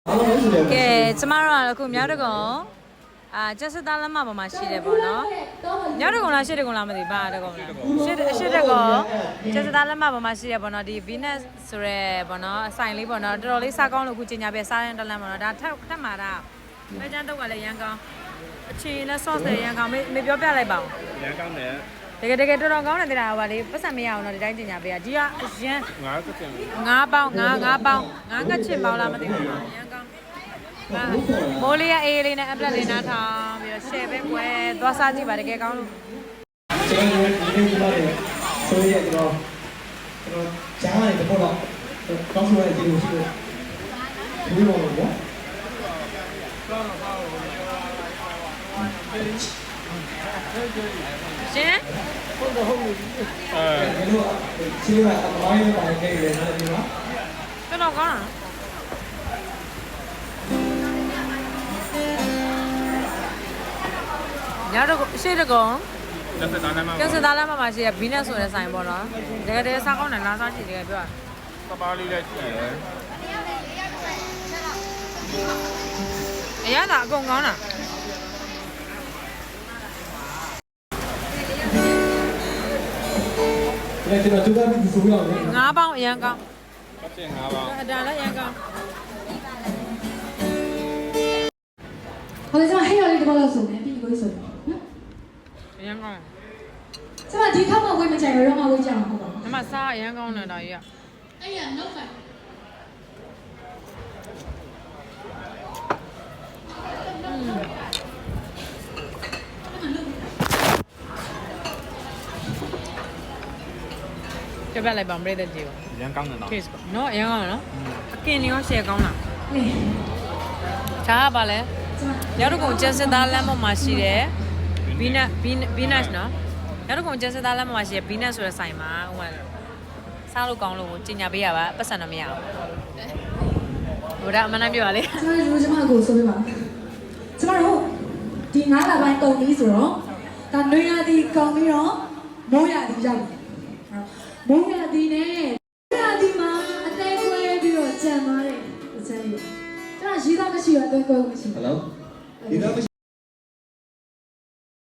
ကဲကျမတို့ကအခုမြောက်တကုံကျက်စသားလက်မပေါ်မှာရှိတယ်ပေါ့နော်မြောက်တကုံလားရှစ်တကုံလားမသိဘာတကုံလားရှစ်တကုံကျက်စသားလက်မပေါ်မှာရှိတယ်ပေါ့နော်ဒီ Venus ဆိုရဲပေါ့နော်အဆိုင်လေးပေါ့နော်တော်တော်လေးစားကောင်းလို့အခုကျင်ညာပြစားရင်တလန့်ပေါ့နော်ဒါထက်မှာတာမဲချမ်းတော့ကလည်းရန်ကောင်းအချင်းနဲ့ sauce နဲ့ရန်ကောင်းမေပြောပြလိုက်ပါဦးရန်ကောင်းတယ်တကယ်တော်ကောင်းတယ်တဲ့ဟာပါလေပတ်စံမရအောင်တော့ဒီတိုင်းကျင်ညာပေးတာဒီကအရန်ငါကတင်ငါးပေါင်းငါးကချင်ပေါင်းလားမသိဘူးရန်ကောင်းမိုးလေးရအေးလေးနဲ့အပလက်လေးနားထောင်ပြီးတော့ share ပဲကွယ်သွားစားကြည့်ပါတကယ်ကောင်းလို့ကျွန်တော်ဒီနေ့ဒီမှာဆိုရတော့ကျန်းရတယ်ပေါ့တော့ကောင်းဆိုရတဲ့ဒီလိုရှိလို့ဒီလိုပေါ့နော်ရှင်ဟုတ်တော့ဟုတ်ပြီဒီလိုရှိရအမိုင်းနဲ့ပါတယ်ခဲ့တယ်နော်ဒီမှာတော်ကောင်းညတော့ရှေ့တကုံကျက်စသားလည်းမကျက်စသားလည်းမရှိရဘီနက်ဆိုတဲ့ဆိုင်ပေါ့နော်တကယ်စားကောင်းတယ်လားစားကြည့်တကယ်ပြောပပလေးလည်းရှိတယ်အရသာအကုန်ကောင်းတာဒီကျွန်တော်သူကပြီးဆိုရအောင်လေငါးပေါင်းအရန်ကောင်းကတင်ငါးပါအတားလည်းအရန်ကောင်း好了，这黑曜日的包了手呢，比一个手。အရန်ကောင်း这把ဒီခါမှဝေးမကြိုင်ရတော့မှဝေးကြမှာဟုတ်ပါဘူးဒီမှာစားအရန်ကောင်းတယ်ဒါကြီးကအဲ့ရနောက်ပါပြပြလိုက်ပါမရတဲ့ကြည့်ပါရန်ကောင်းတယ်နော် taste နော်အရန်ကောင်းတယ်နော်အကင်တွေရော share ကောင်းလားနေခြားပါလဲရောက်တော့ကုန်ကျက်စသားလမ်းပေါ်မှာရှိတယ်ဘီနတ်နော်ရောက်တော့ကုန်ကျက်စသားလမ်းပေါ်မှာရှိတယ်ဘီနတ်ဆိုတဲ့ဆိုင်မှာဟိုကစားလို့ကောင်းလို့ကျင်ညာပေးရပါပတ်စံတော့မရအောင်ဟိုဒါအမှန်တမ်းပြောပါလေကျွန်တော်ကျမကိုဆိုပြပါကျမတို့ဒီ9လပိုင်းတုံပြီးဆိုတော့ဒါနွေရာသီကောင်းပြီးတော့မိုးရာသီရောက်တယ်မိုးရာသီနဲ့ရာသီမှာအသေးခွဲပြီးတော့ကြံသွားတယ်အစမ်းကြီးကျွန်တော်ရေးသားမရှိရအသေးခွဲမရှိဟယ်လိုဒီတော့